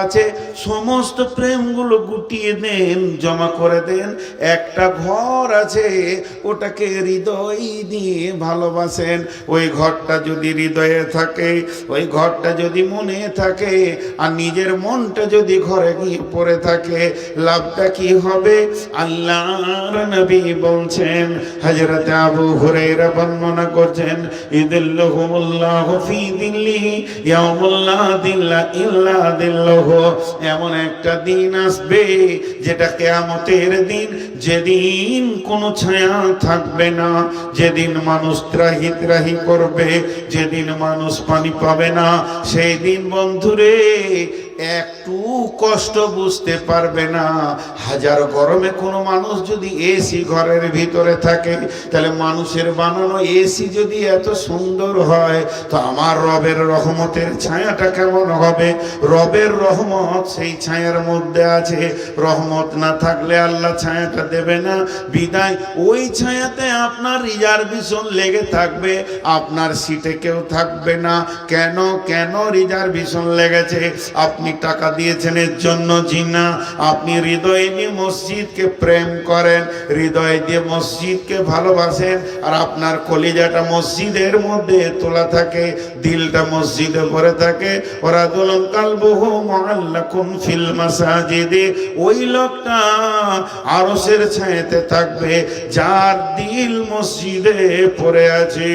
আছে সমস্ত প্রেমগুলো গুটিয়ে দেন, জমা করে দেন। একটা ঘর আছে, ওটাকে হৃদয় দিয়ে ভালোবাসেন। ওই ঘরটা যদি হৃদয়ে থাকে, ওই ঘরটা যদি মনে থাকে, আর নিজের মনটা যদি ঘরে গিয়ে পড়ে থাকে, লাভটা কি হবে? আল্লাহর নবী বলছেন, হযরত আবু হুরায়রা বর্ণনা করছেন, ইদিল্লাহুমুল্লাহু ফি দিল্লিহি ইয়াউমুল্লা দিল্লা ইল্লা দিল্লাহু। এমন একটা দিন আসবে যেটা কিয়ামতের দিন, যেদিন কোনো ছায়া থাকবে না, যেদিন মানুষ ত্রাহি ত্রাহি করবে, যেদিন মানুষ পানি পাবে না। সেই দিন বন্ধুরে একটু কষ্ট বুঝতে পারবে না। হাজার গরমে কোনো মানুষ যদি এসি ঘরের ভিতরে থাকে, তাহলে মানুষের বানানো এসি যদি এত সুন্দর হয়, তো আমার রবের রহমতের ছায়াটা কেমন হবে? রবের রহমত সেই ছায়ার মধ্যে আছে। রহমত না থাকলে আল্লাহ ছায়াটা দেবে না। বিদায় ওই ছায়াতে আপনার রিজার্ভেশন লেগে থাকবে, আপনার সিটে কেউ থাকবে না। কেন কেন রিজার্ভেশন লেগেছে? আপনি টাকা দিয়েছেন এর জন্য? জি না। আপনি হৃদয় দিয়ে মসজিদকে প্রেম করেন, হৃদয় দিয়ে মসজিদকে ভালোবাসেন, আর আপনার কলিজাটা মসজিদের মধ্যে তোলা থাকে, দিলটা মসজিদে ভরে থাকে। ওরা দুলন কালবুহু মুআল্লাকুন ফিল মাসাজিদে। ওই লোকটা আরশের ছায়াতে থাকবে যার দিল মসজিদে পড়ে আছে।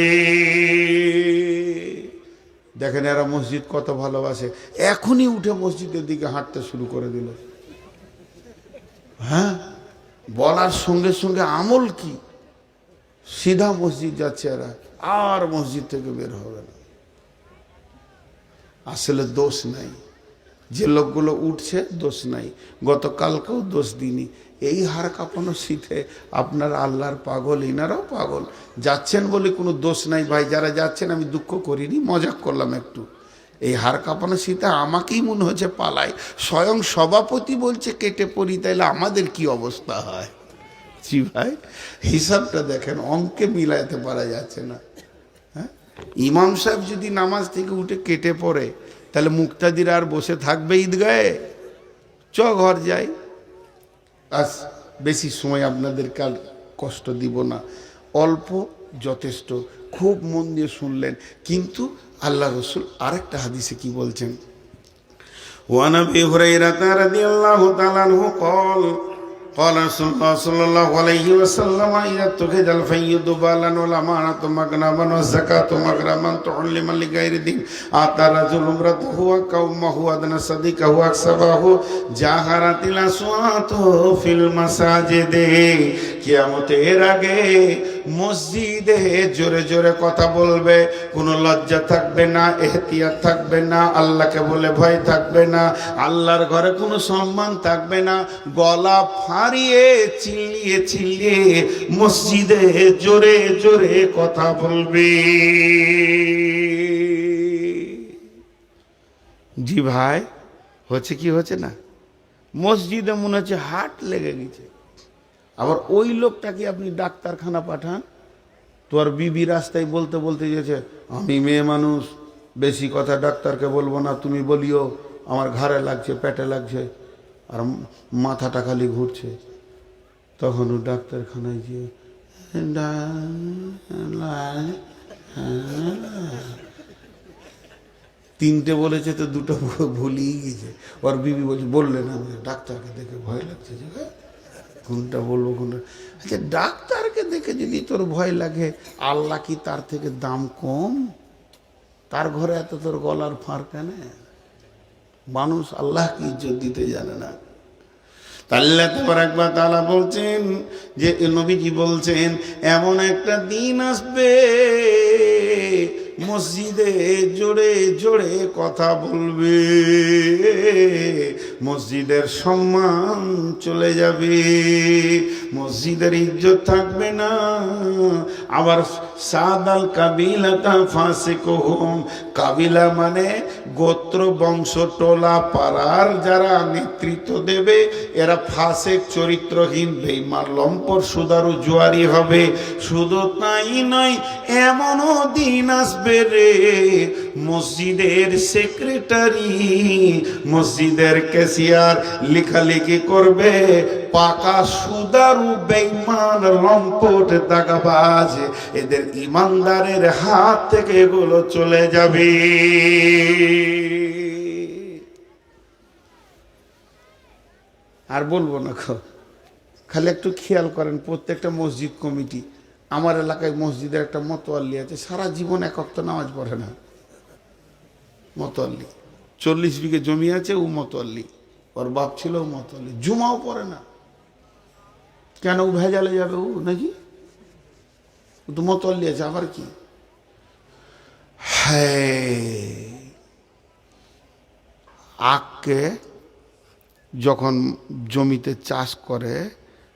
দেখেন এরা মসজিদ কত ভালোবাসে, এখনই উঠে মসজিদের দিকে হাঁটতে শুরু করে দিল। হ্যাঁ, বলার সঙ্গে সঙ্গে আমল কি, সিধা মসজিদ যাচ্ছে এরা, আর মসজিদ থেকে বের হবে না। আসলে দোষ নাই, যে লোকগুলো উঠছে দোষ নাই। গতকালকেও দোষ দিইনি। এই হাড় কাঁপানো শীতে আপনার আল্লাহর পাগল, ইনারাও পাগল। যাচ্ছেন বলে কোনো দোষ নাই ভাই, যারা যাচ্ছেন আমি দুঃখ করিনি, মজাক করলাম একটু। এই হাড় কাঁপানো শীতে আমাকেই মনে হচ্ছে পালাই। স্বয়ং সভাপতি বলছে কেটে পড়ি, তাইলে আমাদের কি অবস্থা হয়? জি ভাই, হিসাবটা দেখেন, অঙ্কে মিলাইতে পারা যাচ্ছে না। হ্যাঁ, ইমাম সাহেব যদি নামাজ থেকে উঠে কেটে পড়ে, তাহলে মুক্তাদির আর বসে থাকবে ঈদগাহে? চ ঘর যাই। আজ বেশি সময় আপনাদেরকে আর কষ্ট দিব না, অল্প যথেষ্ট। খুব মন দিয়ে শুনলেন। কিন্তু আল্লাহ রসুল আরেকটা হাদিসে কি বলছেন? ওয়া আবি হুরায়রা রাদিয়াল্লাহু তাআলা আনহু قال قال رسول الله صلى الله عليه وسلم إذا اتخذ الفيض بالا والأمانة مغنما والزكاة مغرما تعلما لغير دين أتى رجل امرأته وقومه أدنى صديقه وأكسبه جاهرت الأصوات في المساجد। কিয়ামতের আগে মসজিদে জোরে জোরে কথা বলবে, কোনো লজ্জা থাকবে না, এহতিয়াত থাকবে না, আল্লাহকে বলে ভয় থাকবে না, আল্লাহর ঘরে কোনো সম্মান থাকবে না। গলা ফাড়িয়ে চিল্লিয়ে চিল্লিয়ে মসজিদে জোরে জোরে কথা বলবে। জি ভাই, হচ্ছে কি হচ্ছে না? মসজিদে মনে হচ্ছে হাট লেগে গেছে। আবার ওই লোকটাকে আপনি ডাক্তারখানা পাঠান, তোর বিবি রাস্তায় বলতে বলতে গেছে, আমি মেয়ে মানুষ, বেশি কথা ডাক্তারকে বলবো না, তুমি বলিও আমার ঘাড়ে লাগছে, পেটে লাগছে, আর মাথাটা খালি ঘুরছে। তখন ও ডাক্তারখানায় গিয়ে তিনটে বলেছে তো দুটো ভুলিয়ে গেছে। ওর বিবি বলছে, বললে না, ডাক্তারকে দেখে ভয় লাগছে, যে কোনটা বলবো কোনটা। আচ্ছা, ডাক্তারকে দেখে যদি তোর ভয় লাগে, আল্লাহ কি তার থেকে দাম কম? তার ঘরে এত তোর গলার ফাঁড় কেন? মানুষ আল্লাহকে ইজ্জত দিতে জানে না। আল্লাহ তাবারাক তাআলা বলছেন যে, নবীজি বলছেন, এমন একটা দিন আসবে মসজিদে জোরে জোরে কথা বলবে, মসজিদের সম্মান চলে যাবে, মসজিদের ইজ্জত থাকবে না। আবার সাদাল কাবিলাতা ফাসিকুহুম, কাবিলা মানে গোত্র, বংশ, টোলা, পাড়ার যারা নেতৃত্ব দেবে, এরা ফাসেক, চরিত্রহীন, বেঈমান, লম্পট, সুদারু, জুয়ারি হবে। শুধু তাই নয়, এমনও দিন আসবে রে, মসজিদের সেক্রেটারি, মসজিদের ক্যাশিয়ার লেখালেখি করবে, পাকা সুদারু বেঈমান লম্পট দাগাবাজ, এদের ইমানদারের হাত থেকে এগুলো চলে যাবে। আর বলবো না, খালি একটু খেয়াল করেন, প্রত্যেকটা মসজিদ কমিটি, আমার এলাকায় মসজিদের একটা মতোয়াল্লি আছে, সারা জীবন এক ওয়াক্ত নামাজ পড়ে না। মতোয়াল্লি 40 বিঘে জমি আছে, ও মতোয়াল্লি, ওর বাপ ছিল ও মতোয়াল্লি, জুমাও পড়ে না। কেন? ও ভেজালে যাবে ও নাকি? ও তো মতোয়াল্লি আছে, আবার কি? হ্যাঁ, আখকে যখন জমিতে চাষ করে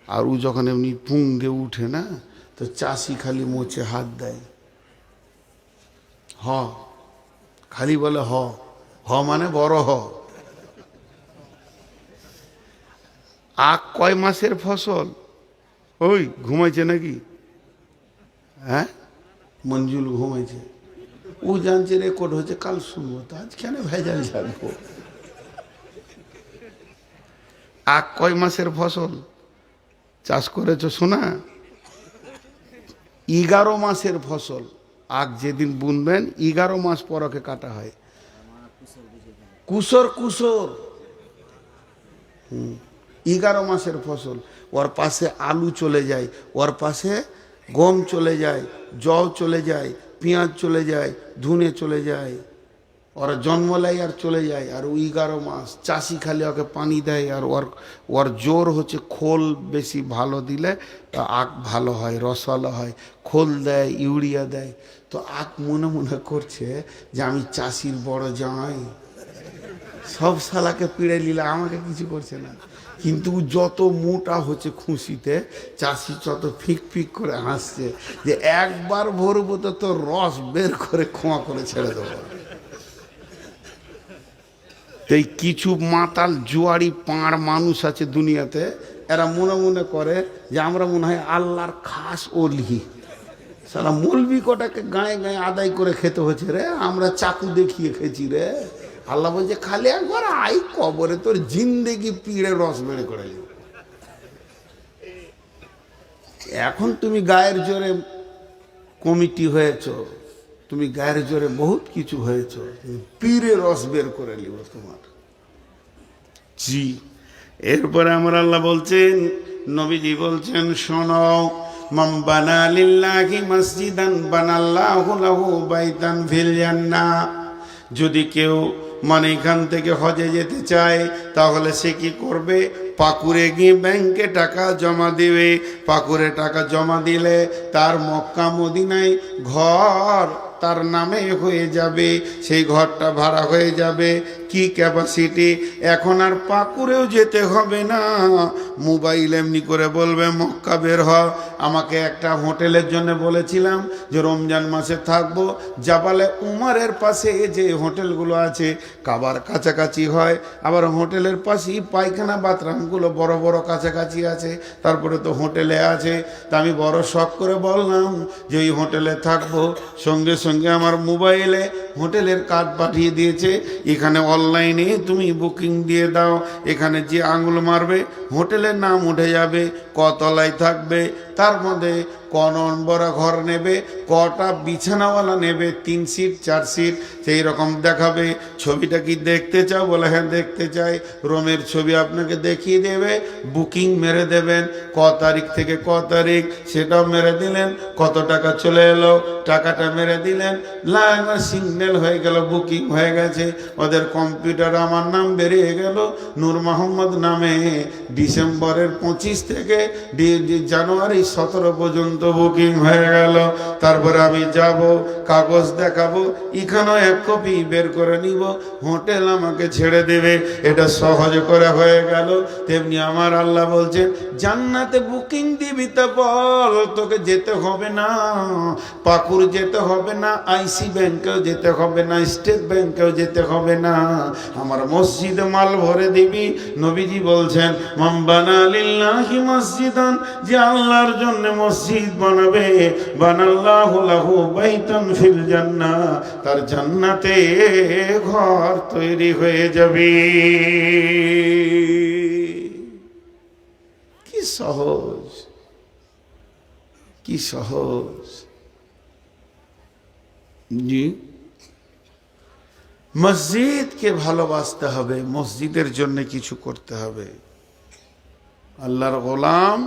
আর ও যখন এমনি পুং দিয়ে উঠে না, তো চাষি খালি মোচে হাত দেয়, হ, খালি বলে হ, হ মানে বড় হ। আখ কয় মাসের ফসল? ওই ঘুমাইছে নাকি? হ্যাঁ, মঞ্জুল ঘুমাইছে, ও জানছে রেকর্ড হচ্ছে, কাল শুনবো, তো আজ কেন ভেজাল জানবো? আখ কয় মাসের ফসল চাষ করেছ শোনা? 11 মাসের ফসল। আখ যেদিন বুনবেন 11 মাস পর ওকে কাটা হয়। কুসর কুসর 11 মাসের ফসল। ওর পাশে আলু চলে যায়, ওর পাশে গম চলে যায়, জও চলে যায়, পেঁয়াজ চলে যায়, ধুনে চলে যায়, ওরা জন্মলাই আর চলে যায়। আর 11 মাস চাষি খালি ওকে পানি দেয়। আর ওর জোর হচ্ছে খোল বেশি ভালো দিলে আখ ভালো হয়, রসালো হয়। খোল দেয়, ইউরিয়া দেয়। তো আখ মনে মনে করছে যে আমি চাষির বড় জামাই, সব শালাকে পিড়ে নিলে আমাকে কিছু করছে না। কিন্তু যত মোটা হচ্ছে খুশিতে, চাষি তত ফিক ফিক করে হাসছে যে একবার ভরবো তো তোর রস বের করে খোঁয়া করে ছেড়ে দেবো। এই কিছু মাতাল জুয়ারি পাঁড় মানুষ আছে দুনিয়াতে, এরা মনে মনে করে যে আমরা মনে হয় আল্লাহর খাস ওলি। সারা মৌলবি কটাকে গায়ে গায়ে আদায় করে খেতে হচ্ছে রে, আমরা চাকু দেখিয়ে খেয়েছি রে। আল্লাহ বলছে খালি একবার আই কবরে তোর জিন্দেগি পিড়ে রস বেড়ে করে। এখন তুমি গায়ের জোরে কমিটি হয়েছ, তুমি গায়ের জোরে বহুত কিছু হয়েছ, পীরে রস বের করে নিব তোমার। জি, এরপরে আমার আল্লাহ বলছেন, নবীজি বলছেন, শোনো, মান বানা লিল্লাহি মসজিদান বানাল্লাহু লাহু বাইতান ফিল জান্নাহ। যদি কেউ মানে এখান থেকে হজে যেতে চায়, তাহলে সে কি করবে? পাকুড়ে গিয়ে ব্যাংকে টাকা জমা দিবে। পাকুড়ে টাকা জমা দিলে তার মক্কা মদিনায় ঘর তার নামে হয়ে যাবে, সেই ঘরটা ভাড়া হয়ে যাবে। কি ক্যাপাসিটি? এখন আর পাকুড়েও যেতে হবে না, মোবাইল এমনি করে বলবে মক্কা বের হ। আমাকে একটা হোটেলের জন্য বলেছিলাম যে রমজান মাসে থাকবো, জাবালে উমারের পাশে যে হোটেলগুলো আছে কাবার কাছাকাছি হয়, আবার হোটেলের পাশেই পায়খানা বাথরুমগুলো বড় বড় কাছাকাছি আছে, তারপরে তো হোটেলে আছে। তা আমি বড় শখ করে বললাম যে ওই হোটেলে থাকবো। সঙ্গে সঙ্গে আমার মোবাইলে হোটেলের কার্ড পাঠিয়ে দিয়েছে, এখানে অনলাইনে তুমি বুকিং দিয়ে দাও, এখানে যে আঙুল মারবে হোটেলের নাম উঠে যাবে, কতলায় থাকবে, তার মধ্যে ক নম্বর ঘর নেবে, কটা বিছানাওয়ালা নেবে, 3 সিট 4 সিট সেই রকম দেখাবে। ছবিটা কি দেখতে চাও? বলে হ্যাঁ দেখতে চাই। রুমের ছবি আপনাকে দেখিয়ে দেবে, বুকিং মেরে দেবেন, ক তারিখ থেকে ক তারিখ সেটাও মেরে দিলেন, কত টাকা চলে এলো টাকাটা মেরে দিলেন, সিগন্যাল হয়ে গেল, বুকিং হয়ে গেছে। ওদের কম্পিউটার আমার নাম বেরিয়ে গেল নূর মোহাম্মদ নামে। ডিসেম্বরের 25 থেকে জানুয়ারি 17 পর্যন্ত বুকিং হয়ে গেল। তারপরে আমি যাব, কাগজ দেখাবো, এখানেও 1 কপি বের করে নিব, হোটেল আমাকে ছেড়ে দেবে। এটা সহজ করে হয়ে গেল। তেমনি আমার আল্লাহ বলছেন, জান্নাতে বুকিং দিবি তো বল, তোকে যেতে হবে না পাকুড়, যেতে হবে না আইসি ব্যাংকেও যেতে হবে না, স্টেট ব্যাংকেও যেতে হবে না, আমার মসজিদে মাল ভরে দিবি। নবীজি বলছেন, মান বানা লিল্লাহি মসজিদান, যে আল্লাহর জন্য মসজিদ মসজিদ বানাবে, বানাল্লাহু লাহু বাইতান ফিল জান্নাহ, তার জান্নাতে ঘর তৈরি হয়ে যাবে। কি সহজ, কি সহজ। জি, মসজিদকে ভালোবাসতে হবে, মসজিদের জন্য কিছু করতে হবে। আল্লাহর গোলাম